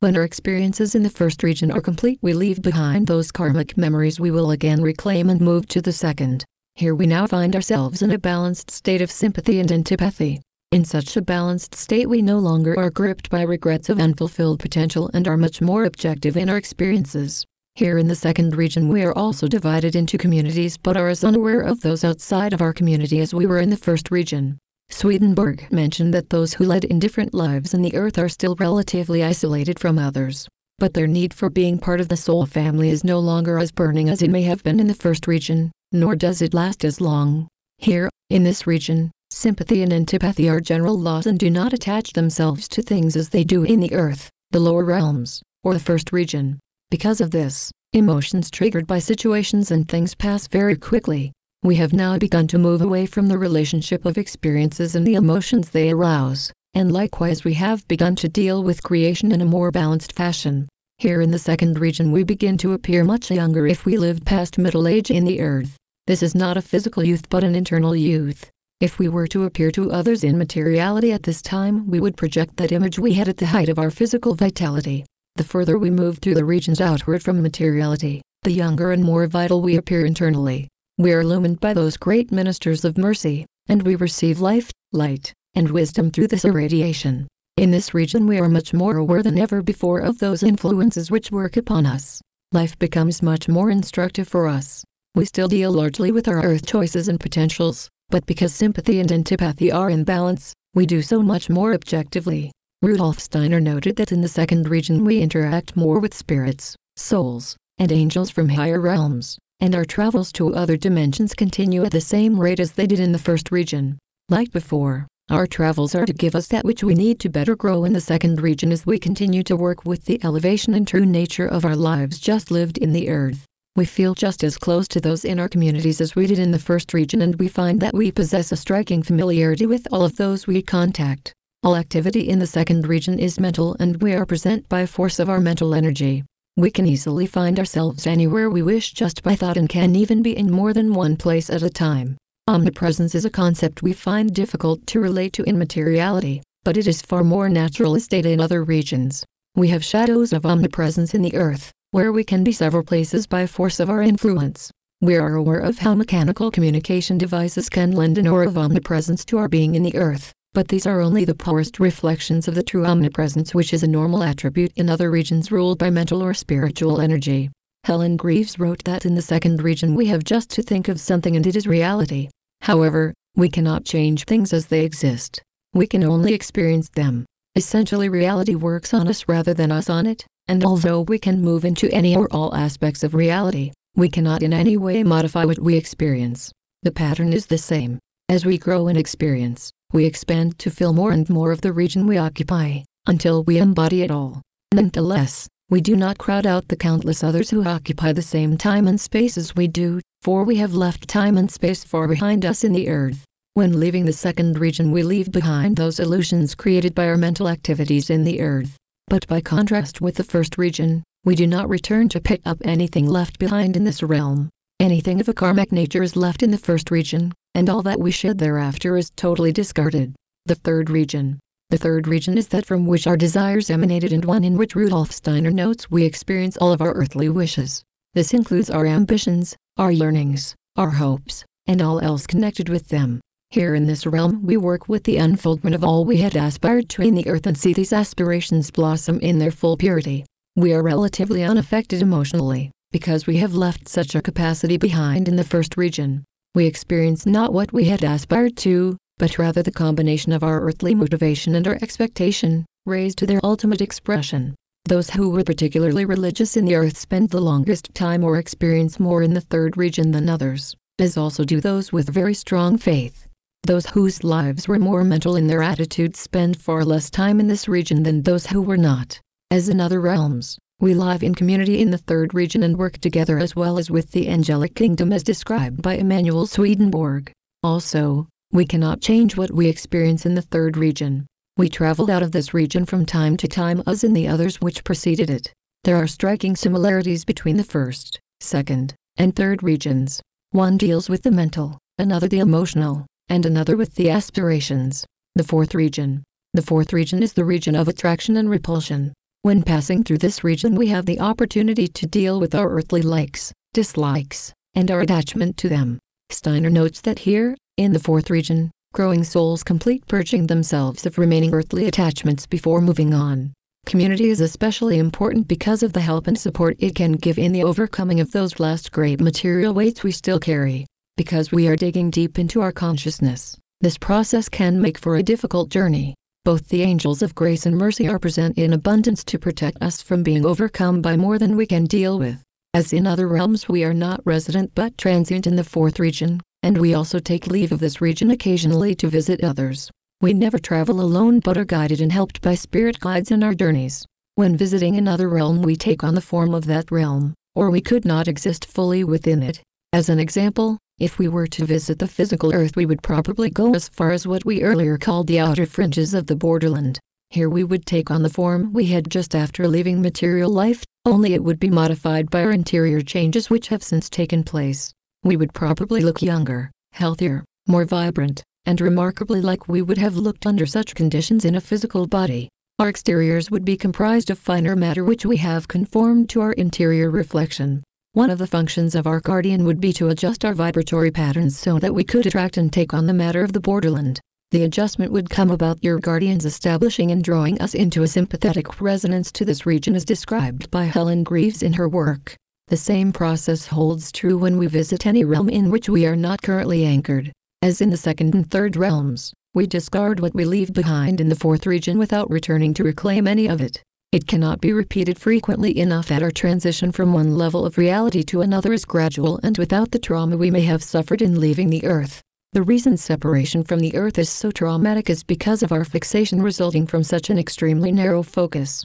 When our experiences in the first region are complete, we leave behind those karmic memories we will again reclaim and move to the second. Here we now find ourselves in a balanced state of sympathy and antipathy. In such a balanced state we no longer are gripped by regrets of unfulfilled potential and are much more objective in our experiences. Here in the second region we are also divided into communities but are as unaware of those outside of our community as we were in the first region. Swedenborg mentioned that those who led indifferent lives in the earth are still relatively isolated from others. But their need for being part of the soul family is no longer as burning as it may have been in the first region, nor does it last as long. Here, in this region, sympathy and antipathy are general laws and do not attach themselves to things as they do in the earth, the lower realms, or the first region. Because of this, emotions triggered by situations and things pass very quickly. We have now begun to move away from the relationship of experiences and the emotions they arouse, and likewise we have begun to deal with creation in a more balanced fashion. Here in the second region we begin to appear much younger if we lived past middle age in the earth. This is not a physical youth but an internal youth. If we were to appear to others in materiality at this time we would project that image we had at the height of our physical vitality. The further we move through the regions outward from materiality, the younger and more vital we appear internally. We are illumined by those great ministers of mercy, and we receive life, light, and wisdom through this irradiation. In this region we are much more aware than ever before of those influences which work upon us. Life becomes much more instructive for us. We still deal largely with our earth choices and potentials, but because sympathy and antipathy are in balance, we do so much more objectively. Rudolf Steiner noted that in the second region we interact more with spirits, souls, and angels from higher realms, and our travels to other dimensions continue at the same rate as they did in the first region. Like before, our travels are to give us that which we need to better grow in the second region as we continue to work with the elevation and true nature of our lives just lived in the earth. We feel just as close to those in our communities as we did in the first region, and we find that we possess a striking familiarity with all of those we contact. All activity in the second region is mental and we are present by force of our mental energy. We can easily find ourselves anywhere we wish just by thought and can even be in more than one place at a time. Omnipresence is a concept we find difficult to relate to in materiality, but it is far more natural as data in other regions. We have shadows of omnipresence in the earth, where we can be several places by force of our influence. We are aware of how mechanical communication devices can lend an aura of omnipresence to our being in the earth. But these are only the poorest reflections of the true omnipresence, which is a normal attribute in other regions ruled by mental or spiritual energy. Helen Greaves wrote that in the second region we have just to think of something and it is reality. However, we cannot change things as they exist. We can only experience them. Essentially reality works on us rather than us on it, and although we can move into any or all aspects of reality, we cannot in any way modify what we experience. The pattern is the same. As we grow in experience, we expand to fill more and more of the region we occupy, until we embody it all. Nonetheless, we do not crowd out the countless others who occupy the same time and space as we do, for we have left time and space far behind us in the earth. When leaving the second region we leave behind those illusions created by our mental activities in the earth. But by contrast with the first region, we do not return to pick up anything left behind in this realm. Anything of a karmic nature is left in the first region, and all that we shed thereafter is totally discarded. The third region. The third region is that from which our desires emanated and one in which Rudolf Steiner notes we experience all of our earthly wishes. This includes our ambitions, our yearnings, our hopes, and all else connected with them. Here in this realm we work with the unfoldment of all we had aspired to in the earth and see these aspirations blossom in their full purity. We are relatively unaffected emotionally, because we have left such a capacity behind in the first region. We experience not what we had aspired to, but rather the combination of our earthly motivation and our expectation, raised to their ultimate expression. Those who were particularly religious in the earth spend the longest time or experience more in the third region than others, as also do those with very strong faith. Those whose lives were more mental in their attitudes spend far less time in this region than those who were not. As in other realms, we live in community in the third region and work together as well as with the angelic kingdom as described by Emanuel Swedenborg. Also, we cannot change what we experience in the third region. We traveled out of this region from time to time as in the others which preceded it. There are striking similarities between the first, second, and third regions. One deals with the mental, another the emotional, and another with the aspirations. The fourth region. The fourth region is the region of attraction and repulsion. When passing through this region we have the opportunity to deal with our earthly likes, dislikes, and our attachment to them. Steiner notes that here, in the fourth region, growing souls complete purging themselves of remaining earthly attachments before moving on. Community is especially important because of the help and support it can give in the overcoming of those last great material weights we still carry. Because we are digging deep into our consciousness, this process can make for a difficult journey. Both the angels of grace and mercy are present in abundance to protect us from being overcome by more than we can deal with. As in other realms we are not resident but transient in the fourth region, and we also take leave of this region occasionally to visit others. We never travel alone but are guided and helped by spirit guides in our journeys. When visiting another realm we take on the form of that realm, or we could not exist fully within it. As an example, if we were to visit the physical earth we would probably go as far as what we earlier called the outer fringes of the borderland. Here we would take on the form we had just after leaving material life, only it would be modified by our interior changes which have since taken place. We would probably look younger, healthier, more vibrant, and remarkably like we would have looked under such conditions in a physical body. Our exteriors would be comprised of finer matter which we have conformed to our interior reflection. One of the functions of our guardian would be to adjust our vibratory patterns so that we could attract and take on the matter of the borderland. The adjustment would come about your guardians establishing and drawing us into a sympathetic resonance to this region as described by Helen Greaves in her work. The same process holds true when we visit any realm in which we are not currently anchored. As in the second and third realms, we discard what we leave behind in the fourth region without returning to reclaim any of it. It cannot be repeated frequently enough that our transition from one level of reality to another is gradual and without the trauma we may have suffered in leaving the earth. The reason separation from the earth is so traumatic is because of our fixation resulting from such an extremely narrow focus.